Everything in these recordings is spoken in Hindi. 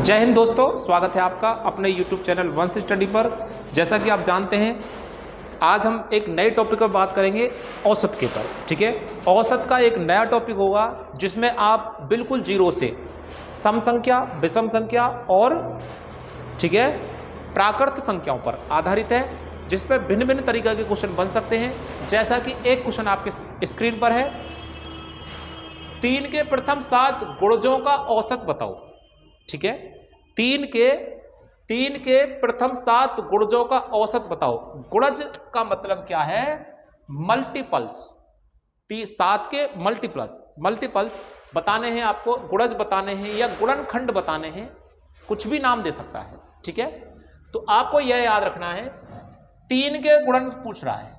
जय हिंद दोस्तों, स्वागत है आपका अपने YouTube चैनल वंश स्टडी पर। जैसा कि आप जानते हैं, आज हम एक नए टॉपिक पर बात करेंगे, औसत के पर। ठीक है, औसत का एक नया टॉपिक होगा जिसमें आप बिल्कुल जीरो से सम संख्या, विषम संख्या और ठीक है प्राकृत संख्याओं पर आधारित है, जिस पर भिन्न भिन्न तरीके के क्वेश्चन बन सकते हैं। जैसा कि एक क्वेश्चन आपके स्क्रीन पर है, 3 के प्रथम 7 गुणजों का औसत बताओ। ठीक है, 3 के प्रथम 7 गुणजों का औसत बताओ। गुणज का मतलब क्या है? मल्टीपल्स। 7 के मल्टीपल्स बताने हैं आपको, गुणज बताने हैं या गुणनखंड बताने हैं, कुछ भी नाम दे सकता है। ठीक है, तो आपको यह याद रखना है, 3 के गुणन पूछ रहा है।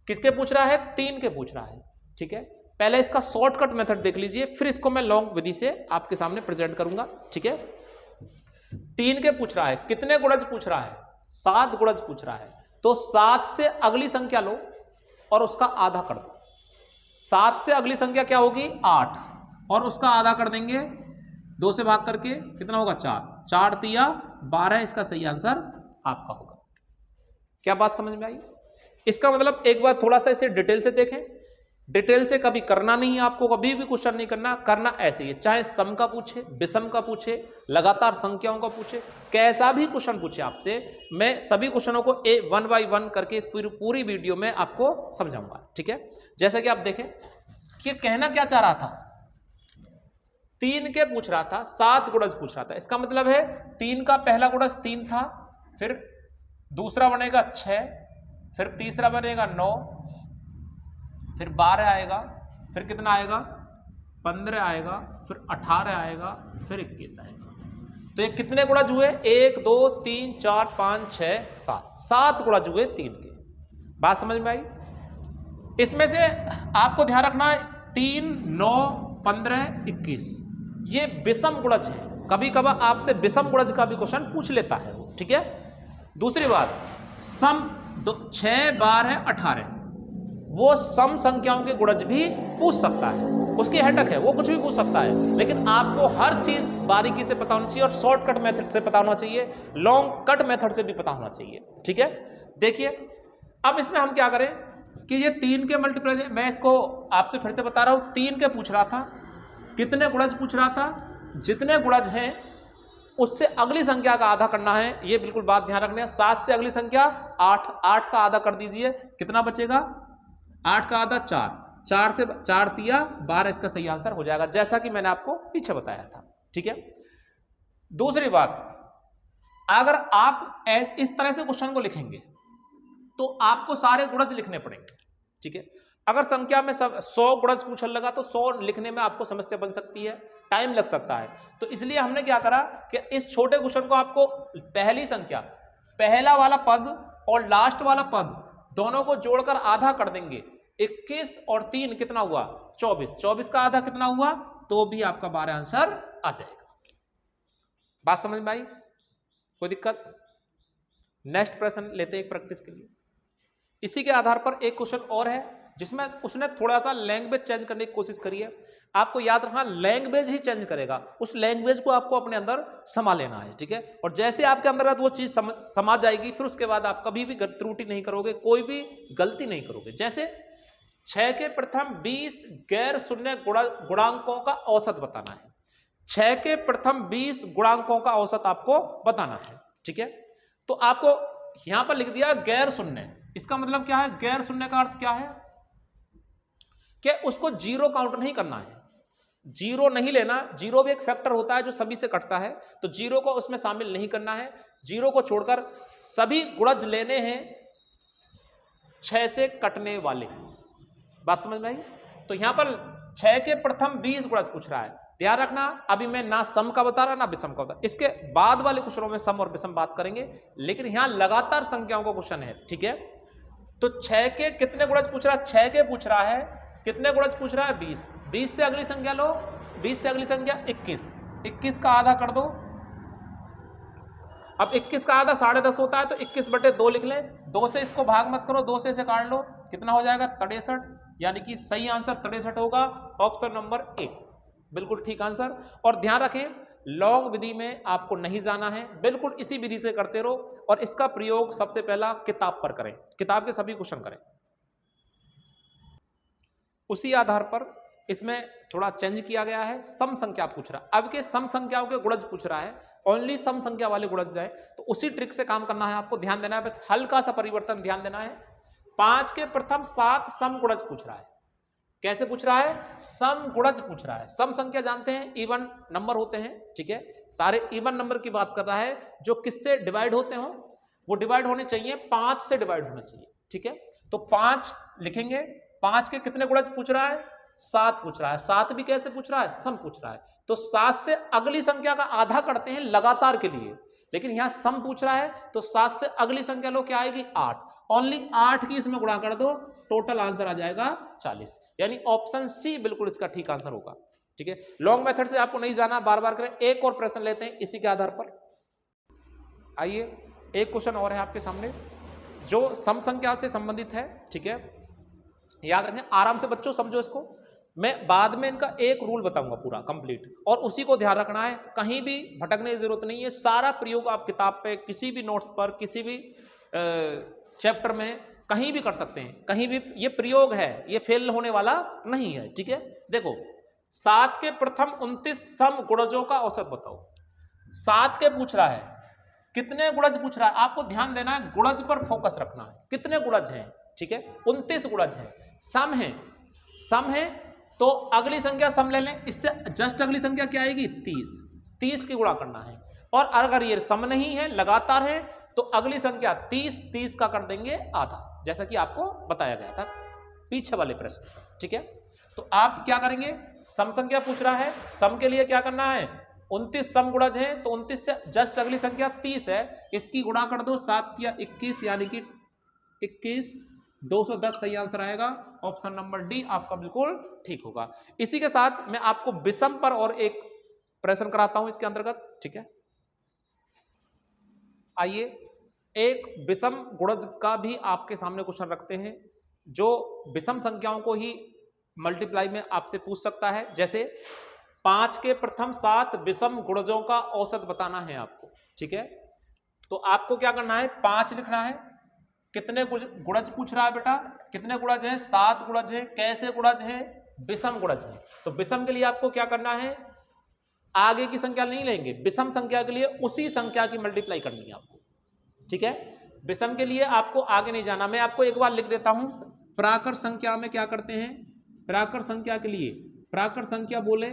किसके पूछ रहा है? 3 के पूछ रहा है। ठीक है, पहले इसका शॉर्टकट मेथड देख लीजिए, फिर इसको मैं लॉन्ग विधि से आपके सामने प्रेजेंट करूंगा। ठीक है, 3 के पूछ रहा है, कितने गुणज पूछ रहा है? 7 गुणज पूछ रहा है। तो 7 से अगली संख्या लो और उसका आधा कर दो। 7 से अगली संख्या क्या होगी? 8, और उसका आधा कर देंगे 2 से भाग करके, कितना होगा? 4। 4 तिया 12, इसका सही आंसर आपका होगा। क्या बात समझ में आई? इसका मतलब एक बार थोड़ा सा इसे डिटेल से देखें। डिटेल से कभी करना नहीं है आपको, कभी भी क्वेश्चन नहीं करना ऐसे ही है। चाहे सम का पूछे, विषम का पूछे, लगातार संख्याओं का पूछे, कैसा भी क्वेश्चन पूछे आपसे, मैं सभी क्वेश्चनों को 1 बाय 1 करके इस पूरी वीडियो में आपको समझाऊंगा। ठीक है, जैसा कि आप देखें कि कहना क्या चाह रहा था, 3 के पूछ रहा था, 7 गुणज पूछ रहा था। इसका मतलब है 3 का पहला गुणज 3 था, फिर दूसरा बनेगा 6, फिर तीसरा बनेगा 9, फिर 12 आएगा, फिर कितना आएगा? 15 आएगा, फिर 18 आएगा, फिर 21 आएगा। तो ये कितने गुणज हुए? 1 2 3 4 5 6 7, 7 गुणज हुए 3 के। बात समझ में आई? इसमें से आपको ध्यान रखना है, 3 9 15 21 ये विषम गुणज है। कभी कभार आपसे विषम गुणज का भी क्वेश्चन पूछ लेता है वो। ठीक है, दूसरी बात, सम 6 12 18 वो सम संख्याओं के गुणज भी पूछ सकता है, उसकी हेडक है, वो कुछ भी पूछ सकता है। लेकिन आपको हर चीज बारीकी से पता होना चाहिए और शॉर्टकट मेथड से पता होना चाहिए, लॉन्ग कट मेथड से भी पता होना चाहिए। ठीक है, देखिए अब इसमें हम क्या करें कि ये 3 के मल्टीप्लाई, मैं इसको आपसे फिर से बता रहा हूं, 3 के पूछ रहा था, कितने गुणज पूछ रहा था? जितने गुणज हैं उससे अगली संख्या का आधा करना है, ये बिल्कुल बात ध्यान रखनी है। 7 से अगली संख्या 8, 8 का आधा कर दीजिए, कितना बचेगा? 8 का आधा 4, 4 से 4 तिया 12, इसका सही आंसर हो जाएगा, जैसा कि मैंने आपको पीछे बताया था। ठीक है, दूसरी बात, अगर आप इस तरह से क्वेश्चन को लिखेंगे तो आपको सारे गुणज लिखने पड़ेंगे। ठीक है, अगर संख्या में 100 गुणज पूछने लगा तो 100 लिखने में आपको समस्या बन सकती है, टाइम लग सकता है। तो इसलिए हमने क्या करा कि इस छोटे क्वेश्चन को आपको पहली संख्या, पहला वाला पद और लास्ट वाला पद दोनों को जोड़कर आधा कर देंगे। 21 और 3 कितना हुआ? 24। 24 का आधा कितना हुआ? तो भी आपका 12 आंसर आ जाएगा। बात समझ में आई? कोई दिक्कत? नेक्स्ट प्रश्न लेते हैं एक प्रैक्टिस के लिए। इसी के आधार पर एक क्वेश्चन और है जिसमें उसने थोड़ा सा लैंग्वेज चेंज करने की कोशिश करी है। आपको याद रखना, लैंग्वेज ही चेंज करेगा, उस लैंग्वेज को आपको अपने अंदर समा लेना है। ठीक है, और जैसे आपके अंदर वो चीज समा जाएगी, फिर उसके बाद आप कभी भी त्रुटि नहीं करोगे, कोई भी गलती नहीं करोगे। जैसे 6 के प्रथम 20 गैर शून्य गुणांकों का औसत बताना है। 6 के प्रथम 20 गुणांकों का औसत आपको बताना है। ठीक है, तो आपको यहां पर लिख दिया गैर शून्य। इसका मतलब क्या है? गैर शून्य का अर्थ क्या है कि उसको जीरो काउंट नहीं करना है, जीरो नहीं लेना। जीरो भी एक फैक्टर होता है जो सभी से कटता है, तो जीरो को उसमें शामिल नहीं करना है। जीरो को छोड़कर सभी गुणज लेने हैं 6 से कटने वाले। बात समझ में आई? तो यहां पर 6 के प्रथम 20 गुणज पूछ रहा है। ध्यान रखना, अभी मैं ना सम का बता रहा ना विषम का बता, इसके बाद वाले क्वेश्चनों में सम और विषम बात करेंगे, लेकिन यहां लगातार संख्याओं का क्वेश्चन है। ठीक है, तो 6 के कितने गुणज पूछ रहा है? 6 के पूछ रहा है, कितने गुणज पूछ रहा है? 20। 20 से अगली संख्या लो, 20 से अगली संख्या 21, 21 का आधा कर दो। अब 21 का आधा 10.5 होता है, तो 21/2 लिख लें। 2 से इसको भाग मत करो, 2 से इसे काट लो, कितना हो जाएगा? 63, यानी कि सही आंसर 63 होगा, ऑप्शन नंबर ए, बिल्कुल ठीक आंसर। और ध्यान रखें लॉन्ग विधि में आपको नहीं जाना है, बिल्कुल इसी विधि से करते रहो और इसका प्रयोग सबसे पहला किताब पर करें, किताब के सभी क्वेश्चन करें। उसी आधार पर इसमें थोड़ा चेंज किया गया है, सम संख्या पूछ रहा है, अब के सम संख्याओं के गुणज पूछ रहा है, ओनली सम संख्या वाले गुणज जाए, तो उसी ट्रिक से काम करना है आपको, ध्यान देना है, बस हल्का सा परिवर्तन ध्यान देना है। 5 के प्रथम 7 सम गुणज पूछ रहा है, कैसे पूछ रहा है, सम गुणज पूछ रहा है। सम संख्या जानते हैं इवन नंबर होते हैं, ठीक है, सारे इवन नंबर की बात कर रहा है, जो किससे डिवाइड होते हो, वो डिवाइड होने चाहिए 5 से डिवाइड होना चाहिए, ठीक है। तो 5 लिखेंगे, 5 के कितने गुणज पूछ रहा है, 7 पूछ रहा है, 7 भी कैसे पूछ रहा है, सम पूछ रहा है, तो 7 से अगली संख्या का आधा करते हैं लगातार के लिए, लेकिन यहां सम पूछ रहा है तो 7 से अगली संख्या लो क्या आएगी 8, ओनली 8 की इसमें गुणा कर दो, टोटल आंसर आ जाएगा 40, यानी ऑप्शन सी बिल्कुल इसका ठीक आंसर होगा, ठीक है। लॉन्ग मेथड से आपको नहीं जाना, बार बार करें। एक और प्रश्न लेते हैं इसी के आधार पर, आइए एक क्वेश्चन और है आपके सामने जो सम संख्या से संबंधित है, ठीक है, याद रखें, आराम से बच्चों समझो इसको, मैं बाद में इनका एक रूल बताऊंगा पूरा कंप्लीट, और उसी को ध्यान रखना है, कहीं भी भटकने की जरूरत नहीं है, सारा प्रयोग आप किताब पे किसी भी नोट्स पर किसी भी चैप्टर में कहीं भी कर सकते हैं, कहीं भी, ये प्रयोग है, ये फेल होने वाला नहीं है, ठीक है। देखो 7 के प्रथम 29 सम गुणजों का औसत बताओ, 7 के पूछ रहा है, कितने गुणज पूछ रहा है, आपको ध्यान देना है, गुणज पर फोकस रखना है, कितने गुणज हैं, ठीक है, 29 गुणज हैं, सम है, सम है तो अगली संख्या सम ले लें, इससे जस्ट अगली संख्या क्या आएगी 30 की गुणा करना है, और अगर ये सम नहीं है लगातार है तो अगली संख्या 30 का कर देंगे आधा, जैसा कि आपको बताया गया था पीछे वाले प्रश्न, ठीक है। तो आप क्या करेंगे, सम संख्या पूछ रहा है, सम के लिए क्या करना है, 29 सम गुणज है तो 29 से जस्ट अगली संख्या 30 है, इसकी गुणा कर दो, 7 या 21 यानी कि 21, 210 सही आंसर आएगा, ऑप्शन नंबर डी आपका बिल्कुल ठीक होगा। इसी के साथ मैं आपको विषम पर और एक प्रश्न कराता हूं इसके अंतर्गत, ठीक है। आइए एक विषम गुणज का भी आपके सामने क्वेश्चन रखते हैं, जो विषम संख्याओं को ही मल्टीप्लाई में आपसे पूछ सकता है, जैसे 5 के प्रथम 7 विषम गुणजों का औसत बताना है आपको, ठीक है। तो आपको क्या करना है, 5 लिखना है, कितने गुणज पूछ रहा है बेटा, कितने गुणज है, 7 गुणज है, कैसे गुणज है, विषम गुणज है। तो विषम के लिए आपको क्या करना है, आगे की संख्या नहीं लेंगे, विषम संख्या के लिए उसी संख्या की मल्टीप्लाई करनी है आपको, ठीक है। विषम के लिए आपको आगे नहीं जाना, मैं आपको एक बार लिख देता हूं, प्राकृत संख्या में क्या करते हैं, प्राकृत संख्या के लिए, प्राकृत संख्या बोले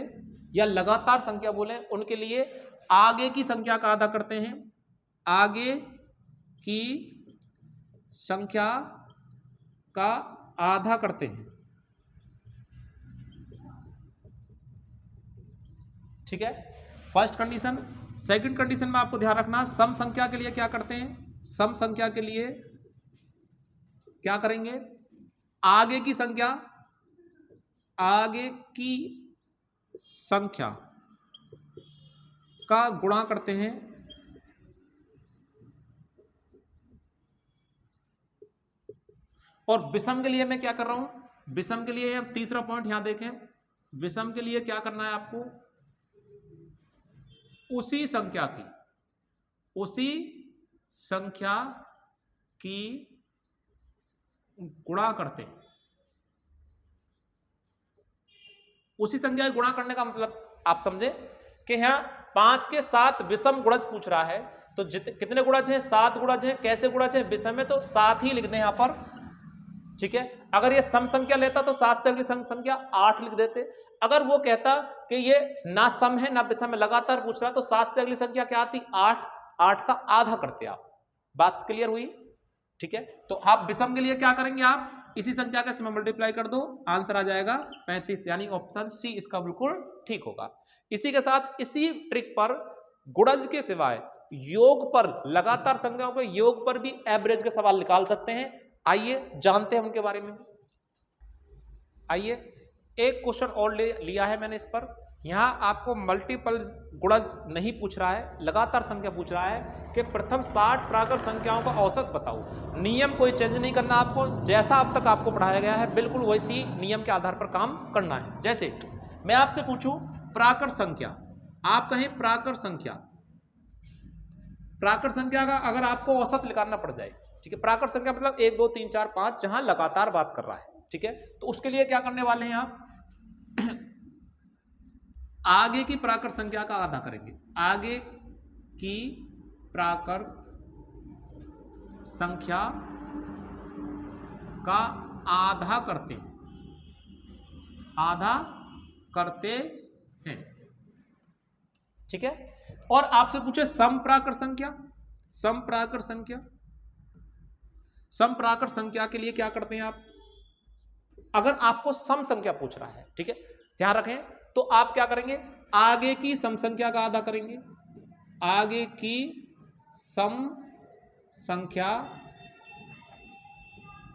या लगातार संख्या बोले, उनके लिए आगे की संख्या का आधा करते हैं, आगे की संख्या का आधा करते हैं, ठीक है, फर्स्ट कंडीशन। सेकंड कंडीशन में आपको ध्यान रखना, सम संख्या के लिए क्या करते हैं, सम संख्या के लिए क्या करेंगे, आगे की संख्या, आगे की संख्या का गुणा करते हैं, और विषम के लिए मैं क्या कर रहा हूं, विषम के लिए अब तीसरा पॉइंट यहां देखें, विषम के लिए क्या करना है आपको, उसी संख्या की गुणा करते हैं। उसी संख्या की गुणा करने का मतलब आप समझे कि यहां 5 के 7 विषम गुणज पूछ रहा है, तो कितने गुणज है, 7 गुणज है, कैसे गुणज है, विषम है तो 7 ही लिख दें यहां पर, ठीक है। अगर ये सम संख्या लेता तो 7 से अगली संख्या 8 लिख देते, अगर वो कहता कि ये ना सम है ना विषम है, लगातार पूछ रहा तो 7 से अगली संख्या क्या आती 8 का आधा करते आप, बात क्लियर हुई, ठीक है। तो आप विषम के लिए क्या करेंगे, आप इसी संख्या का इसमें मल्टीप्लाई कर दो, आंसर आ जाएगा 35, यानी ऑप्शन सी इसका बिल्कुल ठीक होगा। इसी के साथ इसी ट्रिक पर गुणज के सिवाय योग पर, लगातार संख्याओं के योग पर भी एवरेज के सवाल निकाल सकते हैं, आइए जानते हैं उनके बारे में। आइए एक क्वेश्चन और लिया है मैंने इस पर, यहां आपको मल्टीपल गुणज नहीं पूछ रहा है, लगातार संख्या पूछ रहा है कि प्रथम 60 प्राकृत संख्याओं का औसत बताओ। नियम कोई चेंज नहीं करना आपको, जैसा अब तक आपको पढ़ाया गया है बिल्कुल वैसी नियम के आधार पर काम करना है। जैसे मैं आपसे पूछूं प्राकृत संख्या, आप कहें प्राकृत संख्या, प्राकृत संख्या का अगर आपको औसत निकालना पड़ जाए, ठीक है, प्राकृत संख्या मतलब 1 2 3 4 5 जहां लगातार बात कर रहा है, ठीक है, तो उसके लिए क्या करने वाले हैं आप आगे की प्राकृत संख्या का आधा करेंगे, आगे की प्राकृत संख्या का आधा करते हैं, आधा करते हैं, ठीक है। और आपसे पूछे सम प्राकृत संख्या, सम प्राकृत संख्या, सम प्राकृत संख्या के लिए क्या करते हैं आप, अगर आपको सम संख्या पूछ रहा है, ठीक है, ध्यान रखें, तो आप क्या करेंगे, आगे की सम संख्या का आधा करेंगे, आगे की सम संख्या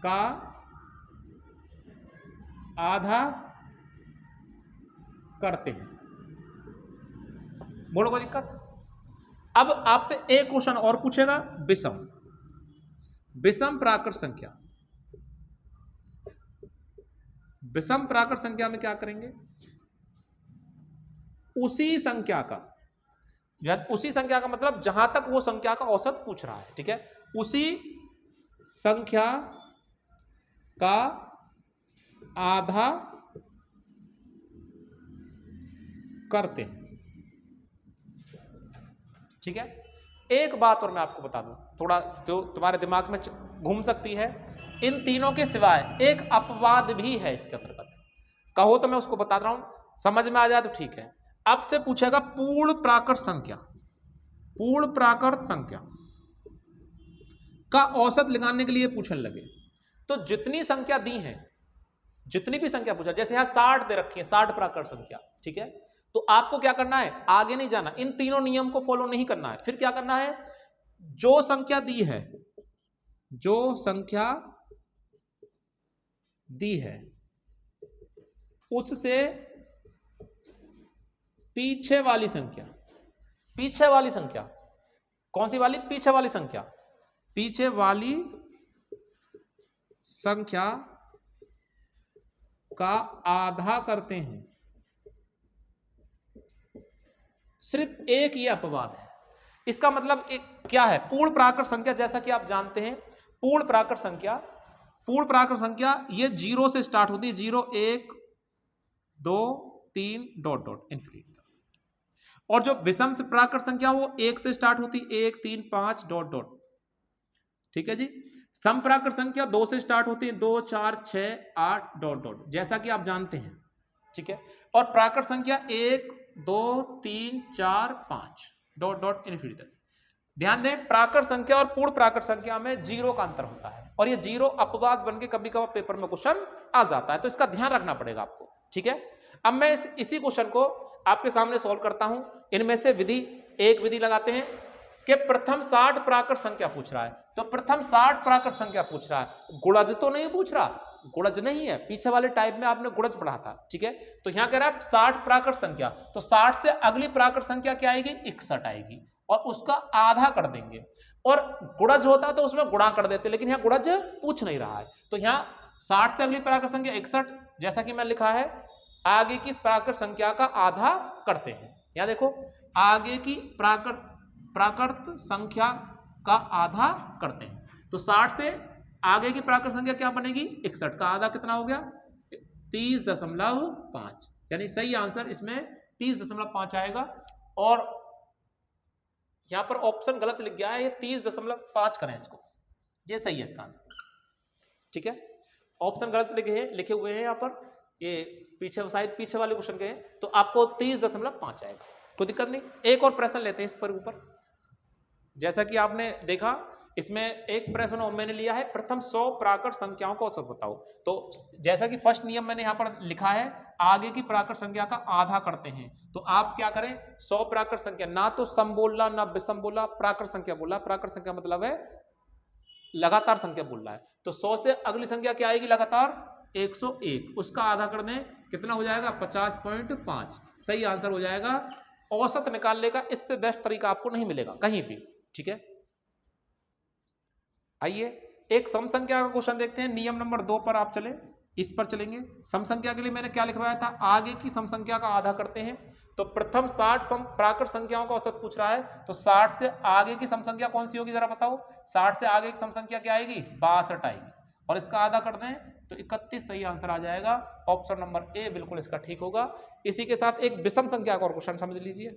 का आधा करते हैं। बोलो कोई दिक्कत? अब आपसे एक क्वेश्चन और पूछेगा, विषम, विषम प्राकृत संख्या, विषम प्राकृत संख्या में क्या करेंगे, उसी संख्या का, उसी संख्या का मतलब जहां तक वो संख्या का औसत पूछ रहा है, ठीक है, उसी संख्या का आधा करते हैं, ठीक है। एक बात और मैं आपको बता दूं, थोड़ा जो तुम्हारे दिमाग में घूम सकती है, इन तीनों के सिवाय एक अपवाद भी है इसके अंतर्गत, कहो तो मैं उसको बता रहा हूं, समझ में आ जाए तो ठीक है। अब से पूछेगा पूर्ण प्राकृत संख्या, पूर्ण प्राकृत संख्या का औसत लगाने के लिए पूछने लगे, तो जितनी संख्या दी है, जितनी भी संख्या पूछा, जैसे यहां 60 दे रखी है, 60 प्राकृत संख्या, ठीक है, तो आपको क्या करना है, आगे नहीं जाना, इन तीनों नियम को फॉलो नहीं करना है, फिर क्या करना है, जो संख्या दी है, जो संख्या दी है उससे पीछे वाली संख्या, पीछे वाली संख्या कौन सी वाली, पीछे वाली संख्या, पीछे वाली संख्या का आधा करते हैं। सिर्फ एक ये अपवाद है, इसका मतलब क्या है, पूर्ण प्राकृत संख्या, जैसा कि आप जानते हैं पूर्ण प्राकृत संख्या, पूर्ण प्राकृत संख्या ये 0 से स्टार्ट होती है, 0 1 2 3 डॉट डॉट इनफिनिटी, और जो विषम प्राकृत संख्या वो 1 से स्टार्ट होती है, 1 3 5 डॉट डॉट, ठीक है जी। सम प्राकृत संख्या 2 से स्टार्ट होती है, 2 4 6 8 डॉट डॉट, जैसा कि आप जानते हैं, ठीक है। और प्राकृत संख्या 1 2 3 4 5 डॉट डॉट इनफिनिटी तक। ध्यान दें, प्राकृत संख्या और पूर्ण प्राकृत संख्या में 0 का अंतर होता है, और ये 0 अपवाद बनके कभी कभार पेपर में क्वेश्चन आ जाता है, तो इसका ध्यान रखना पड़ेगा आपको, ठीक है। अब मैं इसी क्वेश्चन को आपके सामने सॉल्व करता हूं। इनमें से एक विधि लगाते हैं कि प्रथम 60 प्राकृत संख्या पूछ रहा है, तो प्रथम 60 प्राकृत संख्या पूछ रहा है, गुणज तो नहीं पूछ रहा, गुणज नहीं है, पीछे वाले टाइप में आपने गुणज पढ़ा था, ठीक है। तो यहां कह रहा है 60 प्राकृत संख्या, तो 60 से अगली प्राकृत संख्या क्या आएगी, 61 आएगी, और उसका आधा कर देंगे, और गुणज होता तो उसमें गुणा कर देते, लेकिन यहाँ गुणज पूछ नहीं रहा है, तो यहाँ 60 से अगली प्राकृत संख्या 61, जैसा कि मैं लिखा है, आगे की प्राकृत संख्या का आधा करते हैं। यहाँ देखो, आगे की प्राकृत संख्या का आधा करते हैं, तो 60 से आगे की प्राकृत संख्या क्या बनेगी, 61 का आधा कितना हो गया, 30.5, यानी सही आंसर इसमें 30.5 आएगा। और यहां पर ऑप्शन गलत लिख गया है, ये 30.5 करें इसको, ये सही है इसका आंसर, ठीक है। ऑप्शन गलत लिखे हुए हैं यहाँ पर, ये पीछे शायद पीछे वाले क्वेश्चन के हैं, तो आपको 30.5 आएगा, कोई दिक्कत नहीं। एक और प्रश्न लेते हैं इस पर ऊपर, जैसा कि आपने देखा इसमें एक प्रश्न और मैंने लिया है, प्रथम 100 प्राकृत संख्याओं का औसत बताओ। तो जैसा कि फर्स्ट नियम मैंने यहाँ पर लिखा है, आगे की प्राकृत संख्या का आधा करते हैं, तो आप क्या करें, 100 प्राकृत संख्या, ना तो सम बोला ना विषम बोला, प्राकृत संख्या बोला, प्राकृत संख्या मतलब है लगातार संख्या बोल रहा है, तो 100 से अगली संख्या क्या आएगी, लगातार 101, उसका आधा कर दें, कितना हो जाएगा, 50.5, सही आंसर हो जाएगा। औसत निकालने का इससे बेस्ट तरीका आपको नहीं मिलेगा कहीं भी, ठीक है। आइए एक सम संख्या का क्वेश्चन देखते हैं, नियम नंबर 2 पर आप चले, इस पर चलेंगे। सम संख्या के लिए मैंने क्या लिखवाया था, आगे की सम संख्या का आधा करते हैं, तो प्रथम 60 प्राकृत संख्याओं का औसत पूछ रहा है, तो 60 से आगे की सम संख्या कौन सी होगी जरा बताओ। 60 से आगे की सम संख्या क्या आएगी, 62 आएगी, और इसका आधा कर दें तो 31 सही आंसर आ जाएगा। ऑप्शन नंबर ए बिल्कुल इसका ठीक होगा। इसी के साथ एक विषम संख्या का और क्वेश्चन समझ लीजिए।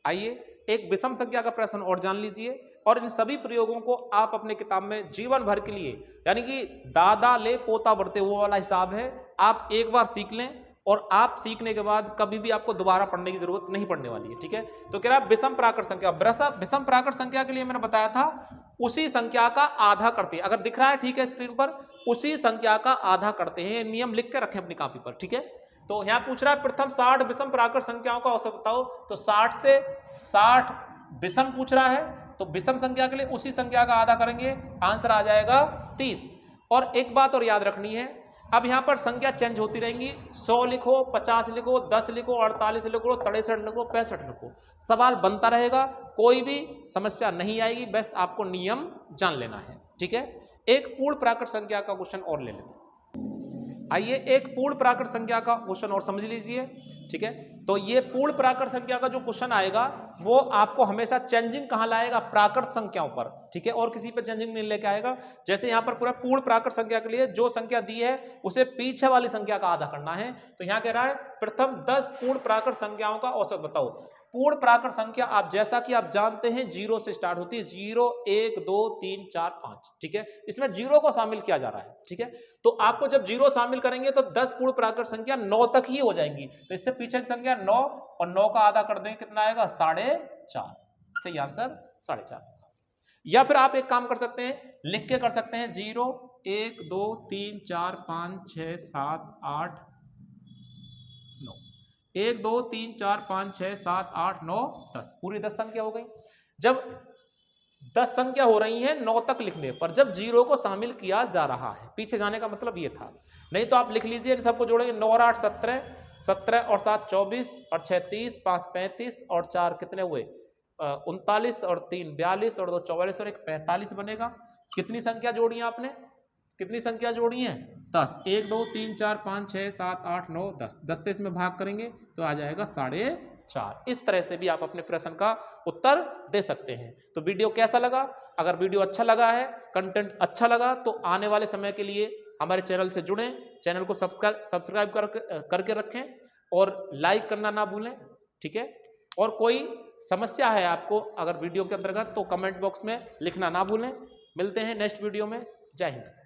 आइए एक विषम संख्या का प्रश्न और जान लीजिए, और इन सभी प्रयोगों को आप अपने किताब में जीवन भर के लिए, यानी कि दादा ले पोता बढ़ते वो वाला हिसाब है, आप एक बार सीख लें और आप सीखने के बाद कभी भी आपको दोबारा पढ़ने की जरूरत नहीं पड़ने वाली है, ठीक है। तो कह रहा है विषम प्राकृत संख्या, विषम प्राकृत संख्या के लिए मैंने बताया था उसी संख्या का आधा करते हैं, अगर दिख रहा है ठीक है स्क्रीन पर, उसी संख्या का आधा करते हैं, नियम लिख के रखें अपनी कॉपी पर, ठीक है। तो यहां पूछ रहा है प्रथम 60 विषम प्राकृत संख्याओं का औसत बताओ, तो 60 से 60 विषम पूछ रहा है, तो विषम संख्या के लिए उसी संख्या का आधा करेंगे, आंसर आ जाएगा 30। और एक बात और याद रखनी है, अब यहां पर संख्या चेंज होती रहेंगी, 100 लिखो, 50 लिखो, 10 लिखो, 48 लिखो, 63 लिखो, 65 लिखो, सवाल बनता रहेगा, कोई भी समस्या नहीं आएगी, बस आपको नियम जान लेना है, ठीक है। एक पूर्ण प्राकृत संख्या का क्वेश्चन और ले लेते हैं। आइए एक पूर्ण प्राकृत संख्या का क्वेश्चन और समझ लीजिए, ठीक है। तो ये पूर्ण प्राकृत संख्या का जो क्वेश्चन आएगा वो आपको हमेशा चेंजिंग कहां लाएगा, प्राकृत संख्याओं पर, ठीक है, और किसी पर चेंजिंग नहीं लेके आएगा। जैसे यहां पर पूरा पूर्ण प्राकृत संख्या के लिए जो संख्या दी है उसे पीछे वाली संख्या का आधा करना है। तो यहां कह रहा है प्रथम 10 पूर्ण प्राकृत संख्याओं का औसत बताओ। पूर्ण प्राकृत संख्या आप जैसा कि आप जानते हैं 0 से स्टार्ट होती है, 0 1 2 3 4 5, ठीक है। इसमें 0 को शामिल किया जा रहा है, ठीक है। तो आपको जब 0 शामिल करेंगे तो 10 पूर्ण प्राकृत संख्या 9 तक ही हो जाएंगी, तो इससे पीछे की संख्या 9, और 9 का आधा कर देंगे कितना आएगा, 4.5, सही आंसर 4.5। या फिर आप एक काम कर सकते हैं, लिख के कर सकते हैं, 0 1 2 3 4 5 6 7 8 9, 1 2 3 4 5 6 7 8 9 10, पूरी 10 संख्या हो गई। जब 10 संख्या हो रही है 9 तक लिखने पर, जब 0 को शामिल किया जा रहा है, पीछे जाने का मतलब ये था। नहीं तो आप लिख लीजिए, इन सबको जोड़ेंगे, 9 और 8 17, 17 और 7 24, और 6 30, 5 35, और 4 कितने हुए 39, और 3 42, और 2 44, और 1 45 बनेगा। कितनी संख्या जोड़ी है आपने, कितनी संख्या जोड़ी है, 10, 1 2 3 4 5 6 7 8 9 10, 10 से इसमें भाग करेंगे तो आ जाएगा 4.5। इस तरह से भी आप अपने प्रश्न का उत्तर दे सकते हैं। तो वीडियो कैसा लगा, अगर वीडियो अच्छा लगा है, कंटेंट अच्छा लगा, तो आने वाले समय के लिए हमारे चैनल से जुड़ें, चैनल को सब्सक्राइब करके रखें, और लाइक करना ना भूलें, ठीक है। और कोई समस्या है आपको अगर वीडियो के अंतर्गत, तो कमेंट बॉक्स में लिखना ना भूलें। मिलते हैं नेक्स्ट वीडियो में, जय हिंद।